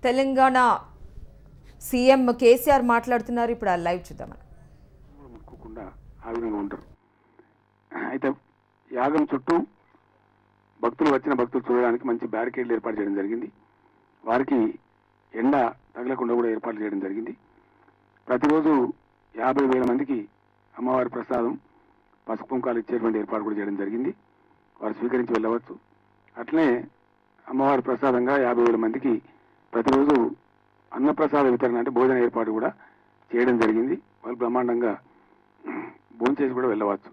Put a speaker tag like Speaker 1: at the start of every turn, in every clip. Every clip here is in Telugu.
Speaker 1: తెలంగాణ సీఎం కేసీఆర్ మాట్లాడుతున్నారు. ఇప్పుడు ఆ లైవ్ చూద్దాం.
Speaker 2: ముట్టుకోకుండా ఆ విధంగా ఉంటారు. అయితే యాగం చుట్టూ వచ్చిన భక్తులు చూడడానికి మంచి బ్యారికేడ్లు ఏర్పాటు చేయడం జరిగింది. వారికి ఎండ తగలకుండా కూడా ఏర్పాటు చేయడం జరిగింది. ప్రతిరోజు 50,000 మందికి అమ్మవారి ప్రసాదం పసుపు కుంకాలు ఇచ్చేటువంటి ఏర్పాటు కూడా చేయడం జరిగింది. వారు స్వీకరించి వెళ్ళవచ్చు. అట్లనే అమ్మవారి ప్రసాదంగా 50,000 మందికి ప్రతిరోజు అన్నప్రసాద వితరణ అంటే భోజన ఏర్పాటు కూడా చేయడం జరిగింది. వాళ్ళు బ్రహ్మాండంగా భోంచేసి కూడా వెళ్ళవచ్చు.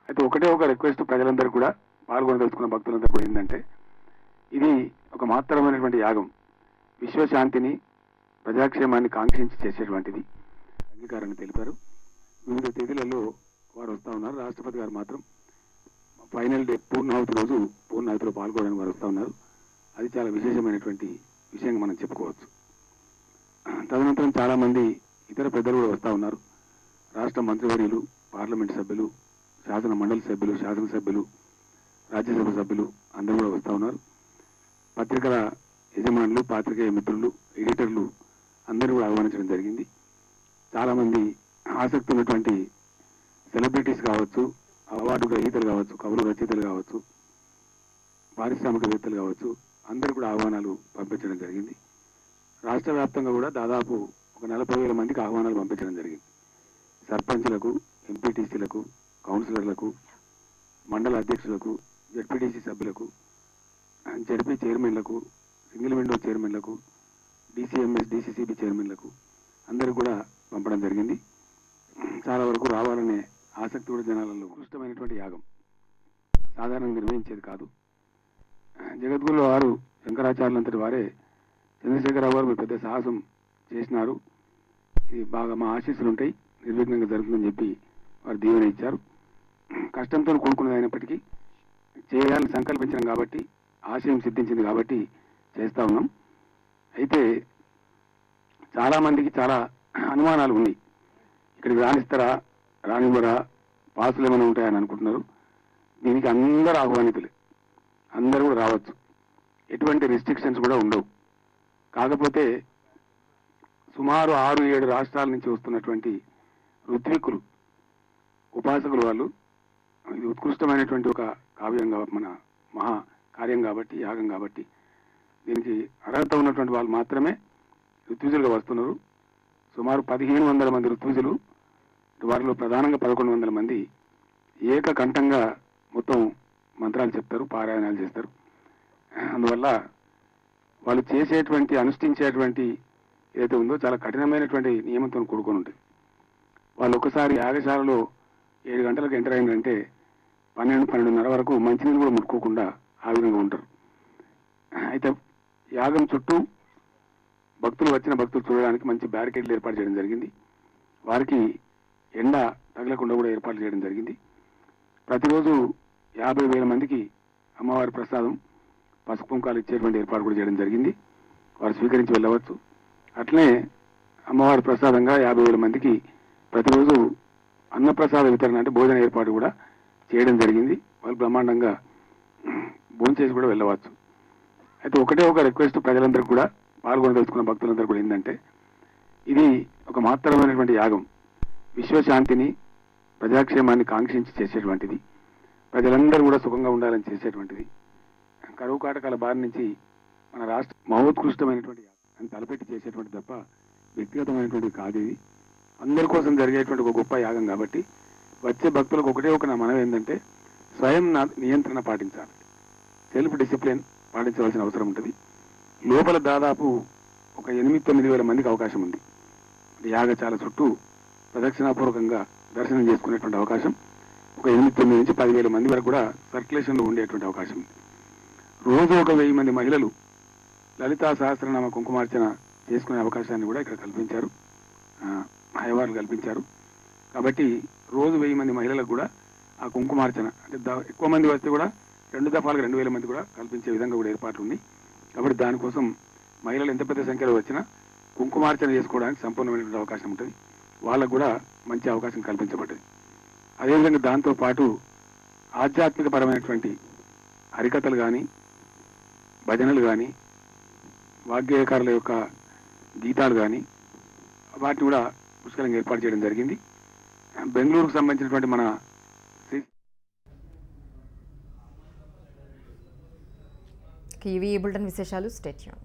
Speaker 2: అయితే ఒకటే ఒక రిక్వెస్ట్ ప్రజలందరూ కూడా పాల్గొనదలుచుకున్న భక్తులందరూ కూడా ఏంటంటే, ఇది ఒక మహత్తరమైనటువంటి యాగం, విశ్వశాంతిని ప్రజాక్షేమాన్ని కాంక్షించి చేసేటువంటిది అంగీకారాన్ని తెలిపారు. వివిధ తేదీలలో వారు వస్తూ ఉన్నారు. రాష్ట్రపతి గారు మాత్రం ఫైనల్ డే పూర్ణాహుతి రోజు పూర్ణాహుతిలో పాల్గొనడానికి వారు వస్తూ ఉన్నారు. అది చాలా విశేషమైనటువంటి విషయంగా మనం చెప్పుకోవచ్చు. తదనంతరం చాలా మంది ఇతర పెద్దలు కూడా వస్తూ ఉన్నారు. రాష్ట్ర మంత్రివర్యులు, పార్లమెంట్ సభ్యులు, శాసన మండలి సభ్యులు, శాసనసభ్యులు, రాజ్యసభ సభ్యులు అందరూ కూడా వస్తూ ఉన్నారు. పత్రికల యజమానులు, పాత్రికేయ మిత్రులు, ఎడిటర్లు అందరూ కూడా ఆహ్వానించడం జరిగింది. చాలా మంది ఆసక్తి ఉన్నటువంటి సెలబ్రిటీస్ కావచ్చు, అవార్డు గ్రహీతలు కావచ్చు, కవులు రచయితలు కావచ్చు, పారిశ్రామికవేత్తలు కావచ్చు, అందరూ కూడా ఆహ్వానాలు పంపించడం జరిగింది. రాష్ట్ర వ్యాప్తంగా కూడా దాదాపు ఒక 40,000 మందికి ఆహ్వానాలు పంపించడం జరిగింది. సర్పంచ్లకు, ఎంపీటీసీలకు, కౌన్సిలర్లకు, మండల అధ్యక్షులకు, జడ్పీటీసీ సభ్యులకు, జడ్పీ చైర్మన్లకు, సింగిల్ విండో చైర్మన్లకు, డీసీఎంఎస్, డీసీసీబీ చైర్మన్లకు అందరూ కూడా పంపడం జరిగింది. చాలా వరకు రావాలనే ఆసక్తి కూడా జనాలలో ఉత్కృష్టమైనటువంటి యాగం, సాధారణంగా నిర్వహించేది కాదు. జగద్గురు వారు శంకరాచార్యులంతటి వారే చంద్రశేఖరరావు గారు పెద్ద సాహసం చేసినారు, ఇది బాగా మా ఆశీస్సులు ఉంటాయి, నిర్విఘ్నంగా జరుగుతుందని చెప్పి వారు దీవెన ఇచ్చారు. కష్టంతో కూడుకున్నది అయినప్పటికీ చేయాలని సంకల్పించడం కాబట్టి, ఆశయం సిద్ధించింది కాబట్టి చేస్తూ ఉన్నాం. అయితే చాలా మందికి చాలా అనుమానాలు ఉన్నాయి. ఇక్కడికి రానిస్తారా, రానివ్వరా, పాసులు ఏమైనా ఉంటాయని అనుకుంటున్నారు. దీనికి అందరూ ఆహ్వానితులే, అందరూ కూడా రావచ్చు, ఎటువంటి రిస్ట్రిక్షన్స్ కూడా ఉండవు. కాకపోతే సుమారు 6-7 రాష్ట్రాల నుంచి వస్తున్నటువంటి ఋత్విక్కులు, ఉపాసకులు, వాళ్ళు ఇది ఉత్కృష్టమైనటువంటి ఒక కావ్యంగా మన మహా కార్యం కాబట్టి, యాగం కాబట్టి దీనికి అర్హత ఉన్నటువంటి వాళ్ళు మాత్రమే ఋత్విజులుగా వస్తున్నారు. సుమారు 1,500 మంది ఋత్విజులు, వారిలో ప్రధానంగా 1,100 మంది ఏకకంఠంగా మొత్తం మంత్రాలు చెప్తారు, పారాయణాలు చేస్తారు. అందువల్ల వాళ్ళు చేసేటువంటి, అనుష్ఠించేటువంటి ఏదైతే ఉందో చాలా కఠినమైనటువంటి నియమంతో కూడుకొని ఉంటుంది. వాళ్ళు ఒకసారి యాగశాలలో 7 గంటలకు ఎంటర్ అయిందంటే 12-12:30 వరకు మంచినీళ్ళు కూడా ముట్టుకోకుండా ఆ విధంగా ఉంటారు. అయితే యాగం చుట్టూ వచ్చిన భక్తులు చూడడానికి మంచి బ్యారికేడ్లు ఏర్పాటు చేయడం జరిగింది. వారికి ఎండ తగలకుండా కూడా ఏర్పాటు చేయడం జరిగింది. ప్రతిరోజు 50,000 మందికి అమ్మవారి ప్రసాదం పసుపు కుంకాలు ఇచ్చేటువంటి ఏర్పాటు కూడా చేయడం జరిగింది. వారు స్వీకరించి వెళ్ళవచ్చు. అట్లనే అమ్మవారి ప్రసాదంగా 50,000 మందికి ప్రతిరోజు అన్నప్రసాద వితరణ అంటే భోజన ఏర్పాటు కూడా చేయడం జరిగింది. వాళ్ళు బ్రహ్మాండంగా భోంచేసి కూడా వెళ్ళవచ్చు. అయితే ఒకటే ఒక రిక్వెస్ట్ ప్రజలందరూ కూడా పాల్గొనదలుచుకున్న భక్తులందరూ కూడా ఏంటంటే, ఇది ఒక మహత్తరమైనటువంటి యాగం, విశ్వశాంతిని ప్రజాక్షేమాన్ని కాంక్షించి చేసేటువంటిది, ప్రజలందరూ కూడా సుఖంగా ఉండాలని చేసేటువంటిది. కరువు కాటకాల బారి నుంచి మన రాష్ట్ర మహోత్కృష్టమైనటువంటి అని తలపెట్టి చేసేటువంటి తప్ప వ్యక్తిగతమైనటువంటి కాదు. ఇది అందరి కోసం జరిగేటువంటి ఒక గొప్ప యాగం కాబట్టి వచ్చే భక్తులకు ఒకటే ఒక నా మనవి ఏంటంటే, స్వయం నియంత్రణ పాటించాలి, సెల్ఫ్ డిసిప్లిన్ పాటించవలసిన అవసరం ఉంటుంది. లోపల దాదాపు ఒక 8-9 వేల మందికి అవకాశం ఉంది. యాగశాల చుట్టూ ప్రదక్షిణాపూర్వకంగా దర్శనం చేసుకునేటువంటి అవకాశం ఒక 8-9 నుంచి 10,000 మంది వరకు కూడా సర్క్యులేషన్లో ఉండేటువంటి అవకాశం ఉంది. రోజు ఒక 1000 మంది మహిళలు లలితా సహస్రనామ కుంకుమార్చన చేసుకునే అవకాశాన్ని కూడా ఇక్కడ కల్పించారు, హైవార్లు కల్పించారు. కాబట్టి రోజు 1000 మంది మహిళలకు కూడా ఆ కుంకుమార్చన అంటే ఎక్కువ మంది వస్తే కూడా 2 దఫాలుగా 2,000 మంది కూడా కల్పించే విధంగా కూడా ఏర్పాట్లు ఉన్నాయి. కాబట్టి దానికోసం మహిళలు ఎంత పెద్ద సంఖ్యలో వచ్చినా కుంకుమార్చన చేసుకోవడానికి సంపూర్ణమైనటువంటి అవకాశం ఉంటుంది. వాళ్ళకు కూడా మంచి అవకాశం కల్పించబడ్డది. అదేవిధంగా దాంతోపాటు ఆధ్యాత్మిక పరమైనటువంటి హరికథలు కానీ, భజనలు కానీ, వాగ్గేయకారుల యొక్క గీతాలు కానీ వాటిని కూడా పుష్కలంగా ఏర్పాటు చేయడం జరిగింది. బెంగళూరుకు సంబంధించినటువంటి మన
Speaker 1: ఇవి ఈ బులెటిన్ విశేషాలు. Stay tune.